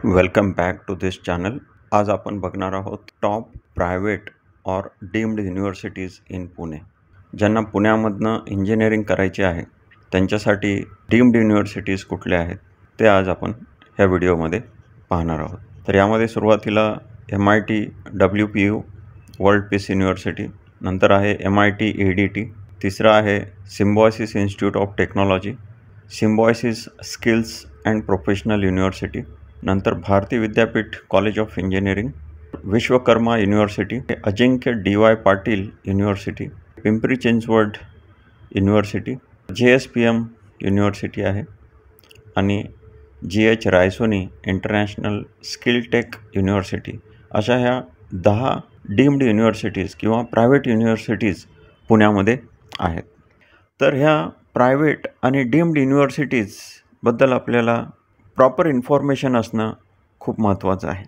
Welcome back to this channel. आज आपण बघणार आहोत top private or deemed universities in Pune. ज्यांना पुण्यामधनं इंजिनिअरिंग करायचे आहे त्यांच्यासाठी डीम्ड युनिव्हर्सिटीज कुठल्या आहेत ते आज आपण ह्या व्हिडिओमध्ये पाहणार आहोत. तर यामध्ये सुरुवातीला MIT WPU world peace university, नंतर आहे MIT ADT, तिसरं आहे Symbiosis institute of technology, Symbiosis skills and professional university, नंतर Bharati Vidyapeeth college of engineering, Vishwakarma university, Ajinkya DY Patil university, Pimpri Chinchwad university, JSPM university आहे आणि GH Raisoni international skill tech university. अशा ह्या 10 डीम्ड युनिव्हर्सिटीज किंवा प्रायव्हेट युनिव्हर्सिटीज पुण्यामध्ये आहेत. तर ह्या प्रायव्हेट आणि डीम्ड युनिव्हर्सिटीजबद्दल आपल्याला प्रॉपर इन्फॉर्मेशन असणं खूप महत्त्वाचं आहे.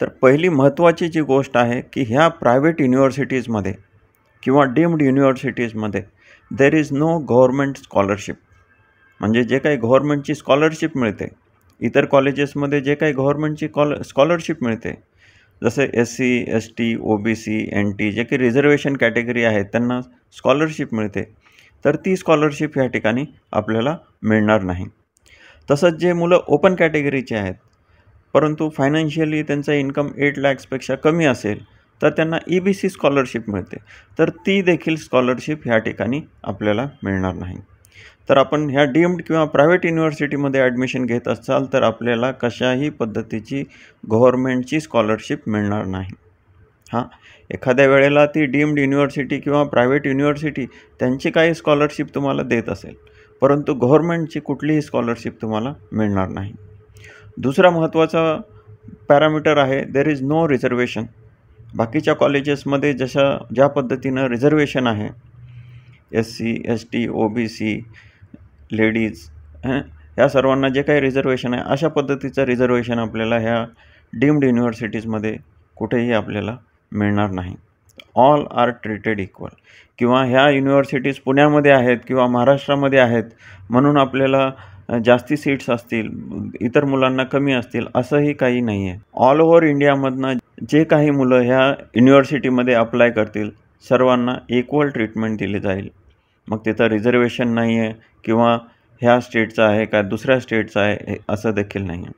तर पहिली महत्त्वाची जी गोष्ट आहे की ह्या प्रायव्हेट युनिव्हर्सिटीजमध्ये किंवा डीम्ड युनिव्हर्सिटीजमध्ये there is no government scholarship. म्हणजे जे काही गव्हर्मेंटची स्कॉलरशिप मिळते, इतर कॉलेजेसमध्ये जे काही गव्हर्मेंटची स्कॉलरशिप मिळते, जसे SC ST OBC NT जे काही रिझर्वेशन कॅटेगरी आहेत त्यांना स्कॉलरशिप मिळते, तर ती स्कॉलरशिप ह्या ठिकाणी आपल्याला मिळणार नाही. तसंच जे मुलं ओपन कॅटेगरीचे आहेत परंतु फायनान्शियली त्यांचा इन्कम 8 लाखपेक्षा कमी असेल तर त्यांना EBC स्कॉलरशिप मिळते, तर ती देखील स्कॉलरशिप ह्या ठिकाणी आपल्याला मिळणार नाही. तर आपण ह्या डीम्ड किंवा प्रायव्हेट युनिव्हर्सिटीमध्ये ॲडमिशन घेत असाल तर आपल्याला कशाही पद्धतीची गव्हर्मेंटची स्कॉलरशिप मिळणार नाही. एखाद्या वेळेला ती डीम्ड युनिव्हर्सिटी किंवा प्रायव्हेट युनिव्हर्सिटी त्यांची काही स्कॉलरशिप तुम्हाला देत असेल, परंतु गव्हर्मेंटची कुठलीही स्कॉलरशिप तुम्हाला मिळणार नाही. दुसरा महत्त्वाचा पॅरामीटर आहे देर इज नो रिझर्वेशन. बाकीच्या कॉलेजेसमध्ये ज्या पद्धतीनं रिझर्वेशन आहे, SC ST OBC लेडीज ह्या सर्वांना जे काही रिझर्वेशन आहे अशा पद्धतीचं रिझर्वेशन आपल्याला ह्या डीम्ड युनिव्हर्सिटीजमध्ये कुठेही आपल्याला मिळणार नाही. All are treated equal. किंवा ह्या युनिव्हर्सिटीज पुण्यामध्ये आहेत किंवा महाराष्ट्रामध्ये आहेत म्हणून आपल्याला जास्ती सीट्स असतील, इतर मुलांना कमी असतील असंही काही नाही आहे. ऑल ओव्हर इंडियामधनं जे काही मुलं ह्या युनिव्हर्सिटीमध्ये अप्लाय करतील सर्वांना इक्वल ट्रीटमेंट दिली जाईल. मग तिथं रिझर्वेशन नाही आहे किंवा ह्या स्टेटचं आहे का दुसऱ्या स्टेटचं आहे असं देखील नाही आहे.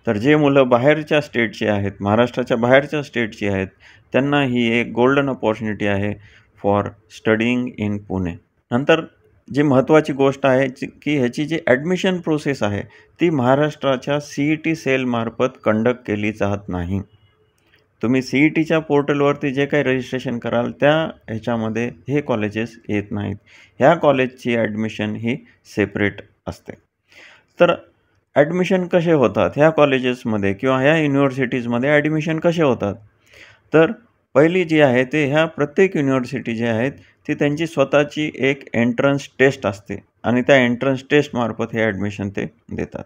तर जे मुलं बाहेरच्या स्टेटची आहेत, महाराष्ट्राच्या बाहेरच्या स्टेटची आहेत, त्यांना ही एक गोल्डन अपॉर्च्युनिटी आहे फॉर स्टडिंग इन पुणे. नंतर जी महत्त्वाची गोष्ट आहे की ह्याची जी ॲडमिशन प्रोसेस आहे ती महाराष्ट्राच्या CET सेलमार्फत कंडक्ट केली जात नाही. तुम्ही CETच्या पोर्टलवरती जे काही रजिस्ट्रेशन कराल त्या ह्याच्यामध्ये हे कॉलेजेस येत नाहीत. ह्या कॉलेजची ॲडमिशन ही सेपरेट असते. तर ॲडमिशन कसे होतात ह्या कॉलेजेसमध्ये किंवा ह्या युनिव्हर्सिटीजमध्ये ॲडमिशन कसे होतात? तर पहिली जी आहे ते ह्या प्रत्येक युनिव्हर्सिटी जी आहेत ती त्यांची स्वतःची एक एंट्रन्स टेस्ट असते आणि त्या एंट्रन्स टेस्टमार्फत हे ॲडमिशन ते देतात.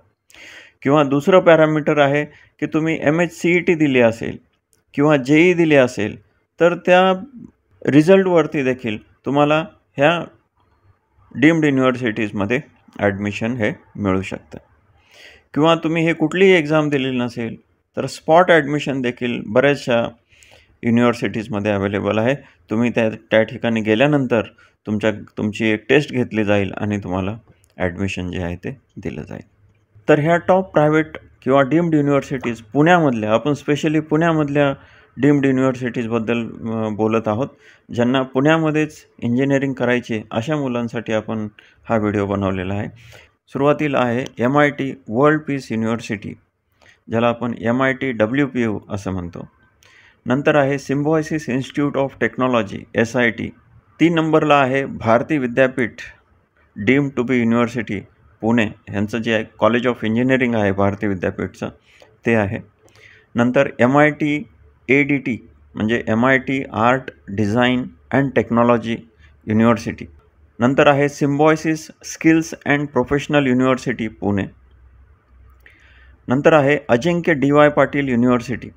किंवा दुसरं पॅरामीटर आहे की तुम्ही MHCET दिली असेल किंवा JEE दिली असेल तर त्या रिझल्टवरती देखील तुम्हाला ह्या डीम्ड युनिव्हर्सिटीजमध्ये ॲडमिशन हे मिळू शकतं. किंवा तुम्ही हे कुठलीही एक्झाम दिलेली नसेल तर स्पॉट ॲडमिशन देखील बऱ्याचशा युनिव्हर्सिटीजमध्ये अवेलेबल आहे. तुम्ही त्या ठिकाणी गेल्यानंतर तुमची एक टेस्ट घेतली जाईल आणि तुम्हाला ॲडमिशन जे आहे ते दिलं जाईल. तर ह्या टॉप प्रायव्हेट किंवा डीम्ड युनिव्हर्सिटीज पुण्यामधल्या, आपण स्पेशली पुण्यामधल्या डीम्ड युनिव्हर्सिटीजबद्दल बोलत आहोत. ज्यांना पुण्यामध्येच इंजिनिअरिंग करायची अशा मुलांसाठी आपण हा व्हिडिओ बनवलेला आहे. सुरुवातीला आहे MIT वर्ल्ड पीस युनिव्हर्सिटी, ज्याला आपण MIT WPU असं म्हणतो. नंतर आहे Symbiosis institute of technology SIT. 3 नंबरला आहे Bharati Vidyapeeth deemed to be university Pune, ह्यांचं जे कॉलेज ऑफ इंजिनिअरिंग आहे भारती विद्यापीठचं ते आहे. नंतर MIT ADT म्हणजे MIT art design and technology university. नंतर आहे Symbiosis skills and professional university Pune. नंतर आहे Ajinkya DY Patil university.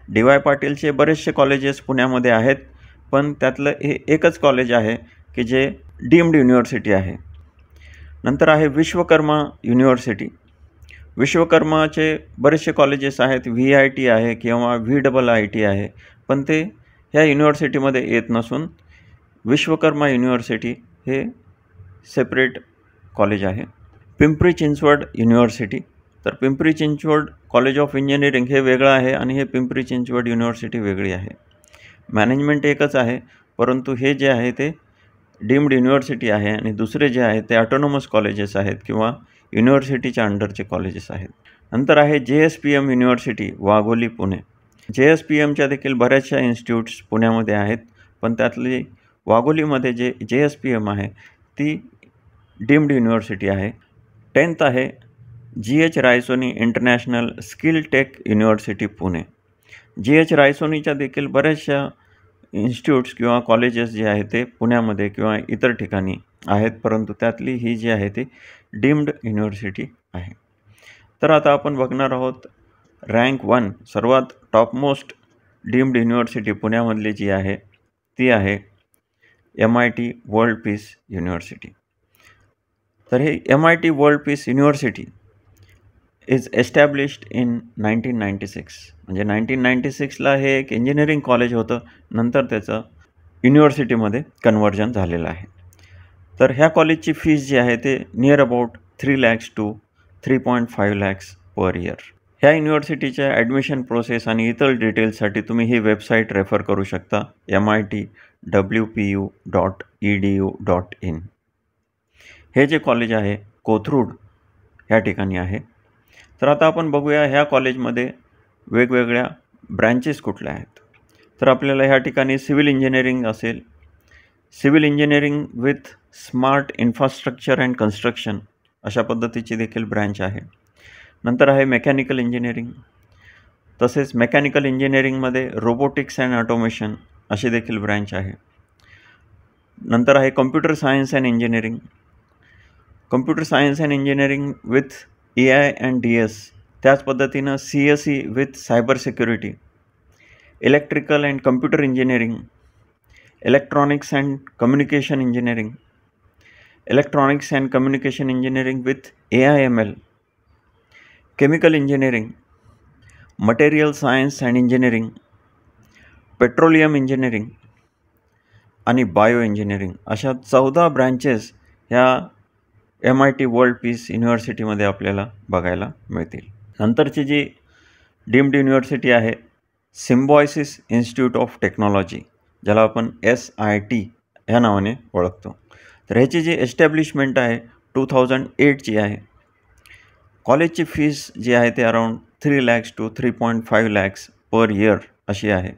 DY पाटीलचे बरेचसे कॉलेजेस पुण्यामध्ये आहेत पण त्यातलं हे एकच कॉलेज आहे की जे डीम्ड युनिव्हर्सिटी आहे. नंतर आहे विश्वकर्मा युनिव्हर्सिटी. विश्वकर्माचे बरेचसे कॉलेजेस आहेत, VIT आहे किंवा VIIT आहे, पण ते ह्या युनिव्हर्सिटीमध्ये येत नसून विश्वकर्मा युनिव्हर्सिटी हे सेपरेट कॉलेज आहे. पिंपरी चिंचवड युनिव्हर्सिटी, तर Pimpri Chinchwad college of engineering हे वेगळं आहे आणि हे पिंपरी चिंचवड युनिव्हर्सिटी वेगळी आहे. मॅनेजमेंट एकच आहे, परंतु हे जे आहे ते डीम्ड युनिव्हर्सिटी आहे आणि दुसरे जे आहे ते ऑटोनॉमस कॉलेजेस आहेत किंवा युनिव्हर्सिटीच्या अंडरचे कॉलेजेस आहेत. नंतर आहे JSPM युनिव्हर्सिटी वाघोली पुणे. JSPMच्या देखील बऱ्याचशा इन्स्टिट्यूट्स पुण्यामध्ये आहेत, पण त्यातली वाघोलीमध्ये जे JSPM आहे ती डीम्ड युनिव्हर्सिटी आहे. 10th आहे GH Raisoni international skill tech university Pune. GH रायसोनीच्या देखील बऱ्याचशा इन्स्टिट्यूट्स किंवा कॉलेजेस जे आहे ते पुण्यामध्ये किंवा इतर ठिकाणी आहेत, परंतु त्यातली ही जी आहे ती डीम्ड युनिव्हर्सिटी आहे. तर आता आपण बघणार आहोत रँक 1 सर्वात टॉपमोस्ट डीम्ड युनिव्हर्सिटी पुण्यामधली जी आहे ती आहे MIT वर्ल्ड पीस युनिव्हर्सिटी. तर हे MIT world peace university is established in 1996. म्हणजे 1996ला हे एक इंजिनिअरिंग कॉलेज होतं, नंतर त्याचं युनिव्हर्सिटीमध्ये कन्व्हर्जन झालेलं आहे. तर ह्या कॉलेजची फीज जी आहे ते near about 3 lakhs to 3.5 lakhs per year. ह्या युनिव्हर्सिटीच्या ॲडमिशन प्रोसेस आणि इतर डिटेल्ससाठी तुम्ही ही वेबसाईट रेफर करू शकता mitwpu.edu.in. हे जे कॉलेज आहे कोथरूड ह्या ठिकाणी आहे. तर आता आपण बघूया ह्या कॉलेजमध्ये वेगवेगळ्या ब्रँचेस कुठल्या आहेत. तर आपल्याला ह्या ठिकाणी सिव्हिल इंजिनिअरिंग असेल, civil engineering with smart infrastructure and construction अशा पद्धतीची देखील ब्रँच आहे. नंतर आहे मेकॅनिकल इंजिनिअरिंग, तसेच मेकॅनिकल इंजिनिअरिंगमध्ये रोबोटिक्स अँड ऑटोमेशन अशी देखील ब्रँच आहे. नंतर आहे computer science and engineering, computer science and engineering with AI and DS. त्याच पद्धतीनं CSE with cyber security, electrical and computer engineering, electronics and communication engineering, electronics and communication engineering with AI/ML, chemical engineering, material science and engineering, petroleum engineering आणि bio engineering अशा 14 branches ह्या MIT world peace युनिव्हर्सिटीमध्ये आपल्याला बघायला मिळतील. नंतरची जी deemed university आहे Symbiosis institute of technology, ज्याला आपण SIT ह्या नावाने ओळखतो. तर ह्याची जी एस्टॅब्लिशमेंट आहे 2008ची आहे. कॉलेजची फीस जी आहे ते around 3 lakhs to 3.5 lakhs per year अशी आहे.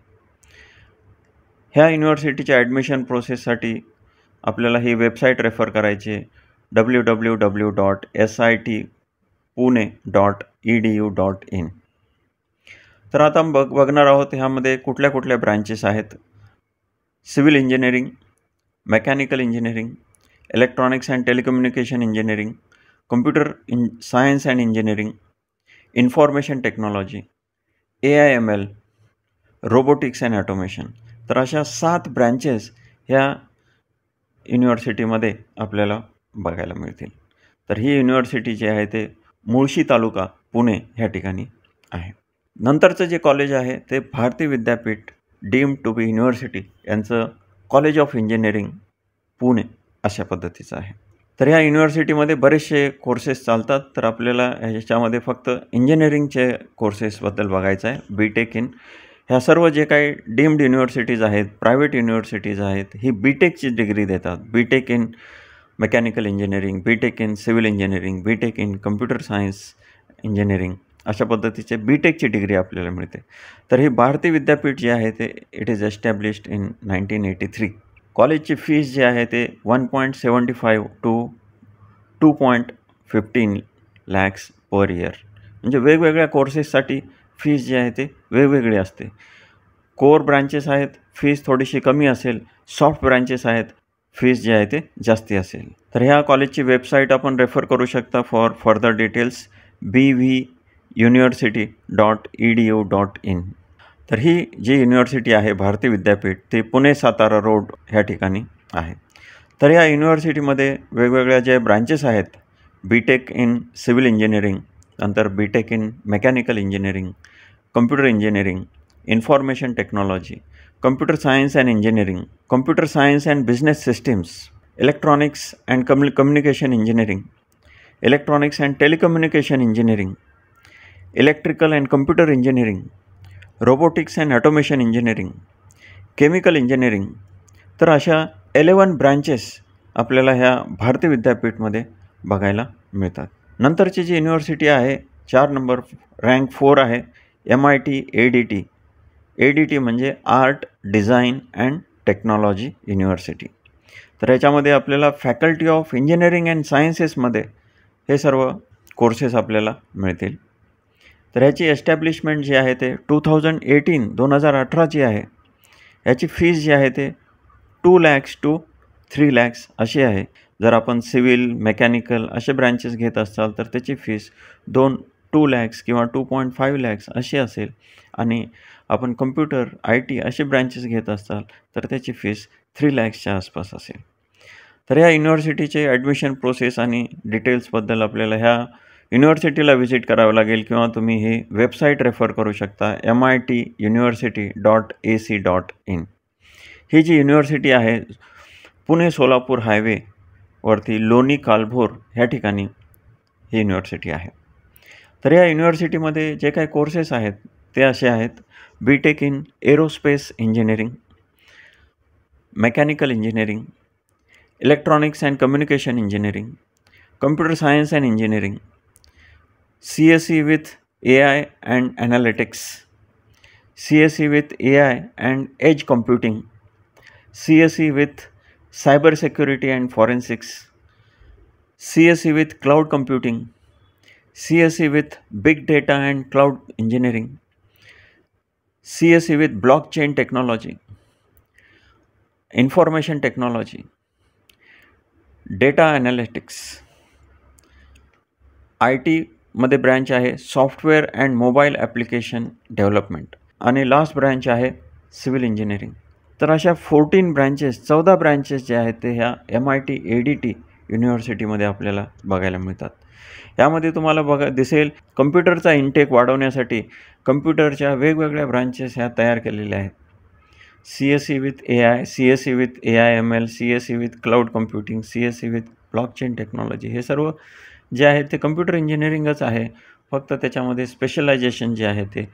ह्या युनिव्हर्सिटीच्या ॲडमिशन प्रोसेससाठी आपल्याला ही वेबसाईट रेफर करायची www.sitpune.edu.in. तर आता बघणार आहोत ह्यामध्ये कुठल्या कुठल्या ब्रँचेस आहेत. Civil engineering, mechanical engineering, electronics and telecommunication engineering, computer science and engineering, information technology, AI/ML, robotics and automation. तर अशा 7 ब्रँचेस ह्या युनिव्हर्सिटीमध्ये आपल्याला बघायला मिळतील. तर ही युनिव्हर्सिटी जी आहे ते मुळशी तालुका पुणे ह्या ठिकाणी आहे. नंतरचं जे कॉलेज आहे ते Bharti Vidyapeeth deemed to be university यांचं कॉलेज ऑफ इंजिनिअरिंग पुणे अशा पद्धतीचं आहे. तर ह्या युनिव्हर्सिटीमध्ये बरेचसे कोर्सेस चालतात. तर आपल्याला ह्याच्यामध्ये फक्त इंजिनिअरिंगचे कोर्सेसबद्दल बघायचं आहे. BTech इन ह्या सर्व जे काही डीम्ड युनिव्हर्सिटीज आहेत, प्रायव्हेट युनिव्हर्सिटीज आहेत, ही BTechची डिग्री देतात. BTech in mechanical engineering, BTech in civil engineering, BTech in computer science engineering अशा पद्धतीचे BTechची डिग्री आपल्याला मिळते. तर ही भारती विद्यापीठ जे आहे ते इट इज एस्टॅब्लिश्ड इन 1983. कॉलेजची फीस जी आहे ते 1.75 to 2.15 lakhs पर इयर. म्हणजे वेगवेगळ्या कोर्सेससाठी फीस जी आहे ते वेगवेगळी असते. कोर ब्रँचेस आहेत, फीस थोडीशी कमी असेल. सॉफ्ट ब्रँचेस आहेत, फीस जी आहे ते जास्ती असेल. तर ह्या कॉलेजची वेबसाईट आपण रेफर करू शकता फॉर फर्दर डिटेल्स bvuniversity.edu.in. तर ही जी युनिव्हर्सिटी आहे भारती विद्यापीठ ते पुणे सातारा रोड ह्या ठिकाणी आहे. तर या युनिव्हर्सिटीमध्ये वेगवेगळ्या ज्या ब्रँचेस आहेत BTech इन सिव्हिल इंजिनिअरिंग, नंतर BTech in mechanical engineering, computer engineering, information technology, computer science and engineering, computer science and business systems, electronics and communication engineering, electronics and telecommunication engineering, electrical and computer engineering, robotics and automation engineering, chemical engineering. तर अशा 11 branches आपल्याला ह्या भारतीय विद्यापीठमध्ये बघायला मिळतात. नंतरची जी university आहे 4 number rank 4 आहे MIT ADT. ADT म्हणजे art, design and technology university. तर याच्यामध्ये आपल्याला फॅकल्टी ऑफ इंजिनिअरिंग अँड सायन्सेसमध्ये हे सर्व कोर्सेस आपल्याला मिळतील. तर ह्याची एस्टॅब्लिशमेंट जी आहे ते 2018 आहे. याची फीज जी आहे ते 2 lakhs to 3 lakhs अशी आहे. जर आपण सिव्हिल, मेकॅनिकल असे ब्रँचेस घेत असाल तर त्याची फीस 2 lakhs किंवा 2.5 lakhs अशी असेल. आणि आपण कम्प्युटर, IT असे ब्रँचेस घेत असाल तर त्याची फीस 3 lakhsच्या आसपास असेल. तर ह्या युनिव्हर्सिटीचे ॲडमिशन प्रोसेस आणि डिटेल्सबद्दल आपल्याला ह्या युनिव्हर्सिटीला व्हिजिट करावं लागेल किंवा तुम्ही ही वेबसाईट रेफर करू शकता mituniversity.ac.in. ही जी युनिव्हर्सिटी आहे पुणे सोलापूर हायवेवरती लोणी कालभोर ह्या ठिकाणी ही युनिव्हर्सिटी आहे. तर या युनिव्हर्सिटीमध्ये जे काही कोर्सेस आहेत ते असे आहेत: BTech in aerospace engineering, mechanical engineering, electronics and communication engineering, computer science and engineering, CSE with AI and analytics, CSE with AI and edge computing, CSE with cyber security and forensics, CSE with cloud computing, CSE with big data and cloud engineering, CSE with blockchain technology, information technology, data analytics. ITमध्ये branch आहे software and mobile application development आणि last branch आहे civil engineering. तर अशा 14 branches जे आहेत ते ह्या MIT ADT युनिव्हर्सिटीमध्ये आपल्याला बघायला मिळतात. यामध्ये तुम्हाला दिसेल कम्प्युटरचा इंटेक वाढवण्यासाठी कम्प्युटरच्या वेगवेगळ्या ब्रँचेस ह्या तयार केलेल्या आहेत. CSE with AI, CSE with AI/ML, CSE with cloud computing, CSE with blockchain technology. हे सर्व जे आहे ते कम्प्युटर इंजिनिअरिंगच आहे, फक्त त्याच्यामध्ये स्पेशलायझेशन जे आहे ते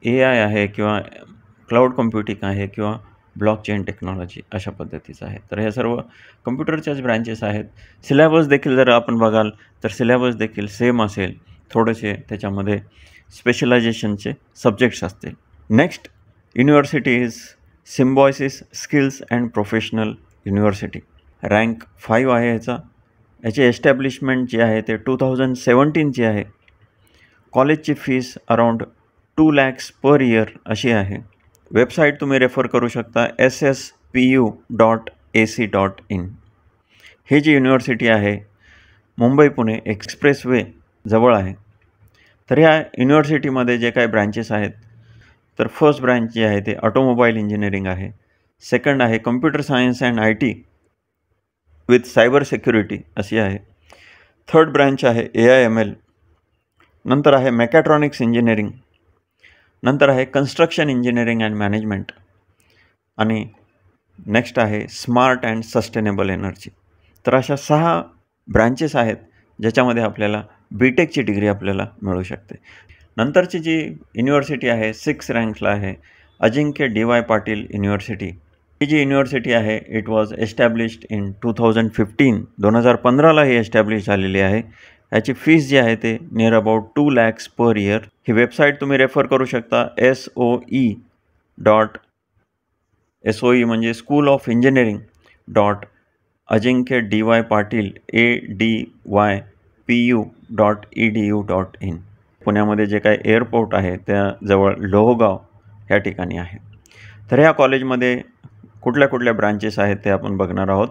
AI आहे किंवा क्लाउड कम्प्युटिंग आहे किंवा ब्लॉकचेन टेक्नॉलॉजी अशा पद्धतीचं आहे. तर हे सर्व कम्प्युटरच्याच ब्रँचेस आहेत. सिलेबस देखील जर आपण बघाल तर सिलेबस देखील सेम असेल, थोडेसे त्याच्यामध्ये स्पेशलायझेशनचे सब्जेक्ट्स असतील. Next university is Symbiosis skills and professional university. Rank 5 आहे याची एस्टॅब्लिशमेंट जी आहे ते 2017ची आहे. कॉलेजची fees around 2 lakhs per year अशी आहे. वेबसाईट तुम्ही रेफर करू शकता sspu.ac.in. ही जी युनिव्हर्सिटी आहे मुंबई पुणे एक्सप्रेसवे जवळ आहे. तर ह्या युनिव्हर्सिटीमध्ये जे काही ब्रँचेस आहेत तर फर्स्ट ब्रँच जी आहे ते ऑटोमोबाईल इंजिनिअरिंग आहे. सेकंड आहे computer science and IT with cyber security अशी आहे. थर्ड ब्रँच आहे AI/ML. नंतर आहे मेकॅट्रॉनिक्स इंजिनिअरिंग. नंतर आहे कन्स्ट्रक्शन इंजिनिअरिंग अँड मॅनेजमेंट. आणि नेक्स्ट आहे स्मार्ट अँड सस्टेनेबल एनर्जी. तर अशा 6 ब्रँचेस आहेत ज्याच्यामध्ये आपल्याला BTechची डिग्री आपल्याला मिळू शकते. नंतरची जी युनिव्हर्सिटी आहे 6 रँकला आहे अजिंक्य DY पाटील युनिव्हर्सिटी. ही जी युनिव्हर्सिटी आहे इट वॉज एस्टॅब्लिश्ड इन 2015. 2015ला ही एस्टॅब्लिश झालेली आहे. याची फीस जी आहे ते near about 2 lakhs per year. ही वेबसाईट तुम्ही रेफर करू शकता SOE म्हणजे school of engineering .ajinkya.dy.patil adypu.edu.in. पुण्यामध्ये जे काही एअरपोर्ट आहे त्याजवळ लोहगाव या ठिकाणी आहे. तर ह्या कॉलेजमध्ये कुठल्या कुठल्या ब्रँचेस आहेत ते आपण बघणार आहोत.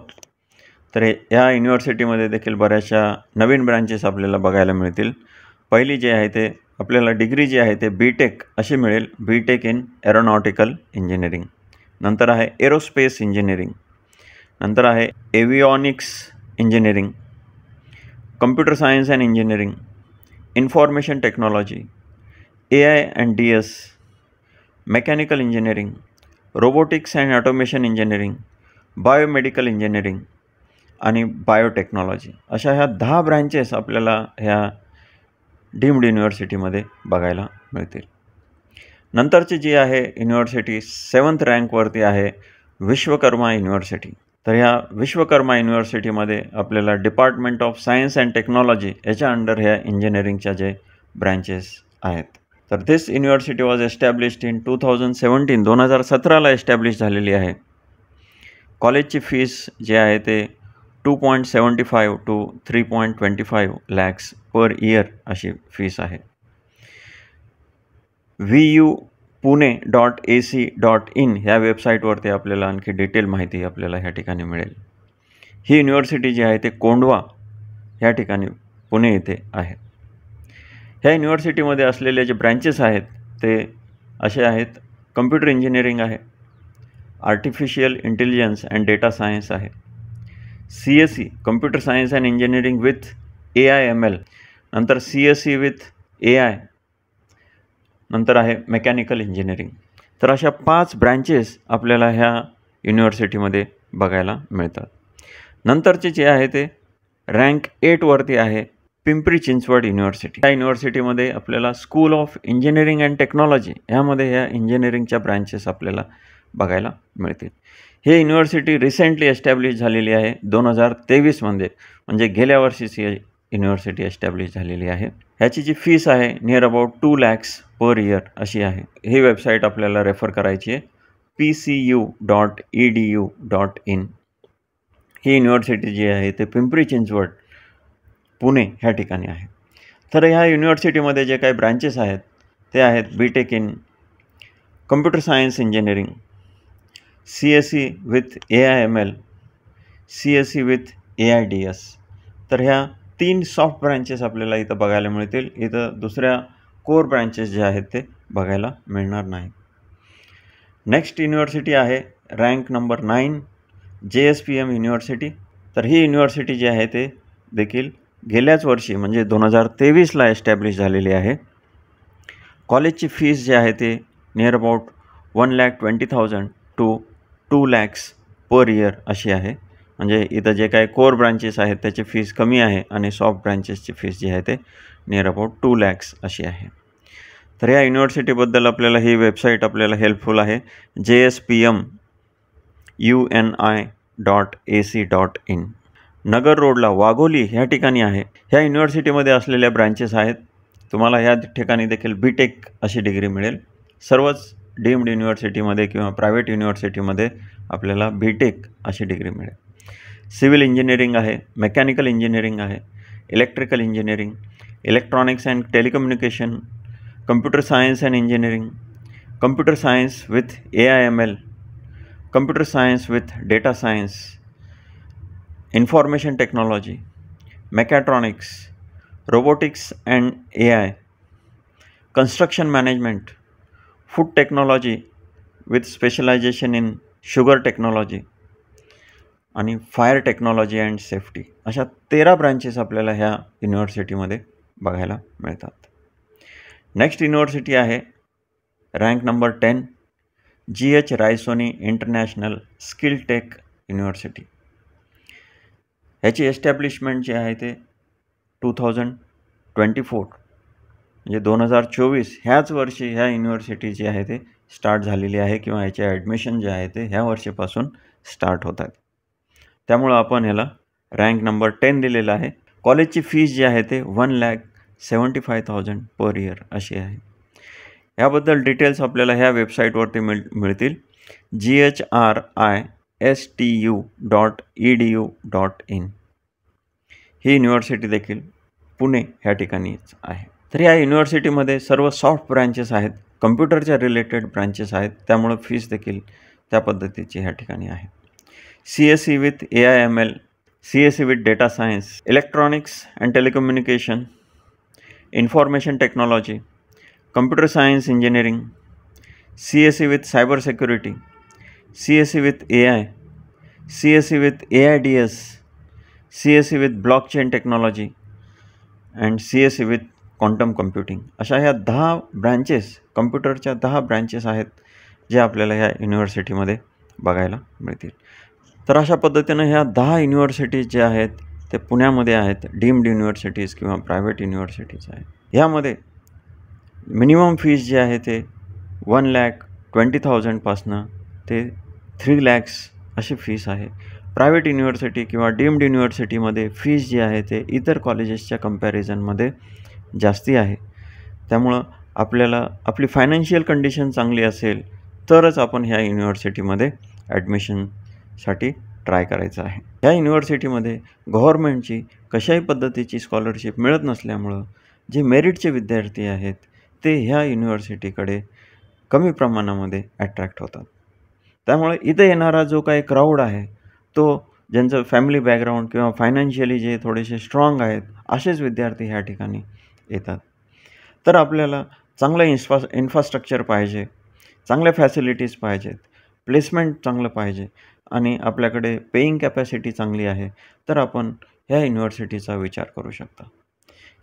तर ह्या युनिव्हर्सिटीमध्ये देखील बऱ्याचशा नवीन ब्रँचेस आपल्याला बघायला मिळतील. पहिली जी आहे ते आपल्याला डिग्री जी आहे ते BTech अशी मिळेल, BTech इन एरोनॉटिकल इंजिनिअरिंग. नंतर आहे एरोस्पेस इंजिनिअरिंग. नंतर आहे avionics engineering, computer science and engineering, Information Technology, AI and DS, Mechanical Engineering, Robotics and Automation Engineering, Biomedical Engineering आणि बायोटेक्नॉलॉजी अशा ह्या 10 ब्रँचेस आपल्याला ह्या डीम्ड युनिव्हर्सिटीमध्ये बघायला मिळतील. नंतरची जी आहे युनिव्हर्सिटी 7th रँकवरती आहे विश्वकर्मा युनिव्हर्सिटी. तर ह्या विश्वकर्मा युनिव्हर्सिटीमध्ये आपल्याला department of science and technology याच्या अंडर ह्या इंजिनिअरिंगच्या जे ब्रँचेस आहेत. तर this university was established in 2017. 2017ला एस्टॅब्लिश झालेली आहे. कॉलेजची फीस जे आहे ते 2.75 to 3.25 lakhs पर इयर अशी फीस आहे. VUPune.ac.in ह्या वेबसाईटवरती आपल्याला आणखी डिटेल माहिती आपल्याला ह्या ठिकाणी मिळेल. ही युनिव्हर्सिटी जी आहे ते कोंढवा ह्या ठिकाणी पुणे येथे आहे. ह्या युनिव्हर्सिटीमध्ये असलेले जे ब्रँचेस आहेत ते असे आहेत. कम्प्युटर इंजिनिअरिंग आहे, artificial intelligence and data science आहे, CSE computer science and engineering with AIML, नंतर CSE विथ AI, नंतर आहे मेकॅनिकल इंजिनिअरिंग. तर अशा 5 ब्रँचेस आपल्याला ह्या युनिव्हर्सिटीमध्ये बघायला मिळतात. नंतरचे जे आहे ते रँक 8वरती आहे पिंपरी चिंचवड युनिव्हर्सिटी. या युनिव्हर्सिटीमध्ये आपल्याला school of engineering and technology ह्यामध्ये ह्या इंजिनिअरिंगच्या ब्रँचेस आपल्याला बघायला मिळतील. ही युनिव्हर्सिटी रिसेंटली एस्टॅब्लिश झालेली आहे 2023मध्ये, म्हणजे गेल्या वर्षीच ही युनिव्हर्सिटी एस्टॅब्लिश झालेली आहे. ह्याची जी फीस आहे near about 2 lakhs per year अशी आहे. ही वेबसाईट आपल्याला रेफर करायची आहे pcu.edu.in. ही युनिव्हर्सिटी जी आहे ते पिंपरी चिंचवड पुणे ह्या ठिकाणी आहे. तर ह्या युनिव्हर्सिटीमध्ये जे काही ब्रँचेस आहेत ते आहेत BTech in computer science engineering, CSE with AIML, CSE with AIDS. तर ह्या 3 सॉफ्ट ब्रँचेस आपल्याला इथं बघायला मिळतील. इथं दुसऱ्या कोर ब्रँचेस जे आहेत ते बघायला मिळणार नाही. नेक्स्ट युनिव्हर्सिटी आहे रँक नंबर 9 JSPM युनिव्हर्सिटी. तर ही युनिव्हर्सिटी जी आहे ते देखील गेल्याच वर्षी म्हणजे 2023ला एस्टॅब्लिश झालेली आहे. कॉलेजची फीस जी आहे ते near about 1,20,000 to 2 lakhs per year अशी आहे. म्हणजे इथं जे काही कोर ब्रांचेस आहेत त्याची फीस कमी आहे आणि सॉफ्ट ब्रांचेसची फीस जी आहे ते नियर अबाउट 2 lakhs अशी आहे. तर या युनिव्हर्सिटीबद्दल आपल्याला ही वेबसाईट आपल्याला हेल्पफुल आहे JSPMUNI.ac.in. नगर रोडला वाघोली ह्या ठिकाणी आहे. ह्या युनिव्हर्सिटीमध्ये असलेल्या ब्रँचेस आहेत. तुम्हाला ह्या ठिकाणी देखील BTech अशी डिग्री मिळेल. सर्वच डीम्ड युनिव्हर्सिटीमध्ये किंवा प्रायव्हेट युनिव्हर्सिटीमध्ये आपल्याला BTech अशी डिग्री मिळेल. सिव्हिल इंजिनिअरिंग आहे, मेकॅनिकल इंजिनिअरिंग आहे, electrical engineering, electronics and telecommunication, computer science and engineering, computer science with AIML, computer science with data science, information technology, mechatronics, robotics and AI, construction management, food technology with specialisation in sugar technology आणि fire technology and safety. अशा 13 branches आपल्याला ह्या युनिव्हर्सिटीमध्ये बघायला मिळतात. Next university आहे rank number 10 GH Raisoni international skill tech university. ह्याची establishment जी आहे ते 2024 म्हणजे 2024 ह्याच वर्षी ह्या युनिव्हर्सिटी जी आहे ते स्टार्ट झालेली आहे किंवा ह्याचे ॲडमिशन जे आहे ते ह्या वर्षीपासून स्टार्ट होत आहेत. त्यामुळं आपण ह्याला रँक नंबर 10 दिलेला आहे. कॉलेजची फीस जी आहे ते 1,75,000 पर इयर अशी आहे. याबद्दल डिटेल्स आपल्याला ह्या वेबसाईटवरती मिळतील GHRISTU.edu.in. ही युनिव्हर्सिटी देखील पुणे ह्या ठिकाणीच आहे. तर या युनिव्हर्सिटीमध्ये सर्व सॉफ्ट ब्रँचेस आहेत, कम्प्युटरच्या रिलेटेड ब्रँचेस आहेत, त्यामुळं फीस देखील त्या पद्धतीची ह्या ठिकाणी आहे. CSE with AIML, CSE with data science, electronics and telecommunication, information technology, computer science engineering, CSE with cyber security, CSE with AI, CSE with AIDS, CSE with blockchain technology and CSE with quantum computing, अशा ह्या 10 branches, कम्प्युटरच्या 10 branches आहेत जे आपल्याला ह्या युनिव्हर्सिटीमध्ये बघायला मिळतील. तर अशा पद्धतीनं ह्या 10 युनिव्हर्सिटीज ज्या आहेत ते पुण्यामध्ये आहेत, डीम्ड युनिव्हर्सिटीज किंवा प्रायव्हेट युनिव्हर्सिटीज आहेत. ह्यामध्ये मिनिमम फीज जी आहे ते 1,20,000 पासनं ते 3 lakhs अशी फीस आहे. प्रायव्हेट युनिव्हर्सिटी किंवा डीम्ड युनिव्हर्सिटीमध्ये फीज जी आहे ते इतर कॉलेजेसच्या कंपॅरिझनमध्ये जास्ती आहे. त्यामुळं आपल्याला आपली फायनान्शियल कंडिशन चांगली असेल तरच आपण ह्या युनिव्हर्सिटीमध्ये ॲडमिशनसाठी ट्राय करायचं आहे. ह्या युनिव्हर्सिटीमध्ये गव्हर्मेंटची कशाही पद्धतीची स्कॉलरशिप मिळत नसल्यामुळं जे मेरिटचे विद्यार्थी आहेत ते ह्या युनिव्हर्सिटीकडे कमी प्रमाणामध्ये ॲट्रॅक्ट होतात. त्यामुळे इथं येणारा जो काही क्राऊड आहे तो ज्यांचं फॅमिली बॅकग्राऊंड किंवा फायनान्शियली जे थोडेसे स्ट्रॉंग आहेत असेच विद्यार्थी ह्या ठिकाणी येतात. तर आपल्याला चांगलं इन्फ्रास्ट्रक्चर पाहिजे, चांगल्या फॅसिलिटीज पाहिजेत, प्लेसमेंट चांगलं पाहिजे आणि आपल्याकडे पेईंग कॅपॅसिटी चांगली आहे तर आपण ह्या युनिव्हर्सिटीचा विचार करू शकता.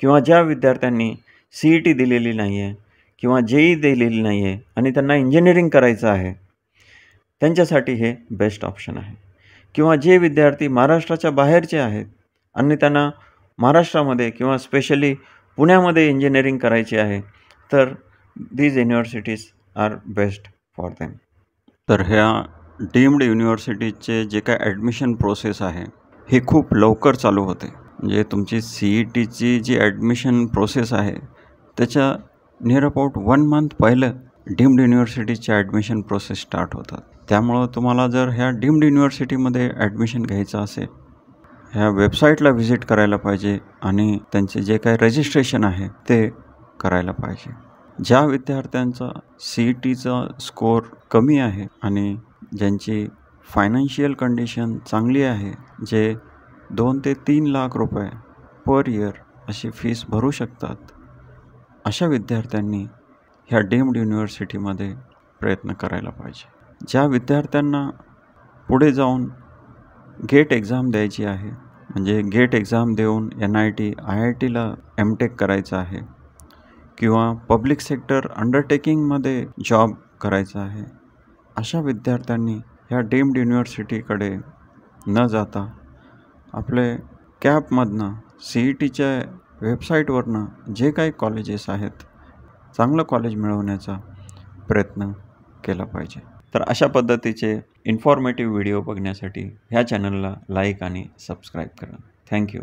किंवा ज्या विद्यार्थ्यांनी CET दिलेली नाही आहे किंवा JEE दिलेली नाही आहे आणि त्यांना इंजिनिअरिंग करायचं आहे त्यांच्यासाठी हे बेस्ट ऑप्शन आहे. किंवा जे विद्यार्थी महाराष्ट्राच्या बाहेरचे आहेत आणि त्यांना महाराष्ट्रामध्ये किंवा स्पेशली पुण्यामध्ये इंजिनिअरिंग करायची आहे तर these universities are best for them. तर ह्या डीम्ड युनिव्हर्सिटीचे जे काय ॲडमिशन प्रोसेस आहे हे खूप लवकर चालू होते. म्हणजे तुमची CETची जी ॲडमिशन प्रोसेस आहे त्याच्या नियर अबाउट 1 month पहिलं डीम्ड युनिव्हर्सिटीचे ॲडमिशन प्रोसेस स्टार्ट होतात. त्यामुळं तुम्हाला जर ह्या डीम्ड युनिव्हर्सिटीमध्ये ॲडमिशन घ्यायचं असेल ह्या वेबसाईटला व्हिजिट करायला पाहिजे आणि त्यांचे जे काही रजिस्ट्रेशन आहे ते करायला पाहिजे. ज्या विद्यार्थ्यांचा CETचा स्कोअर कमी आहे आणि ज्यांची फायनान्शियल कंडिशन चांगली आहे, जे 2 ते 3 लाख रुपये पर इयर अशी फीस भरू शकतात, अशा विद्यार्थ्यांनी ह्या डीम्ड युनिव्हर्सिटीमध्ये प्रयत्न करायला पाहिजे. ज्या विद्यार्थ्यांना पुढे जाऊन गेट एक्झाम द्यायची आहे, म्हणजे गेट एक्झाम देऊन NIT, IITला MTech करायचं आहे किंवा पब्लिक सेक्टर अंडरटेकिंगमध्ये जॉब करायचा आहे, अशा विद्यार्थ्यांनी ह्या डीम्ड युनिव्हर्सिटीकडे न जाता आपले कॅपमधनं CETच्या वेबसाईटवरनं जे काही कॉलेजेस आहेत चांगलं कॉलेज मिळवण्याचा प्रयत्न केला पाहिजे. तर अशा पद्धतीचे इन्फॉर्मेटिव्ह व्हिडिओ बघण्यासाठी ह्या चॅनलला लाईक आणि सबस्क्राईब करा. थँक्यू.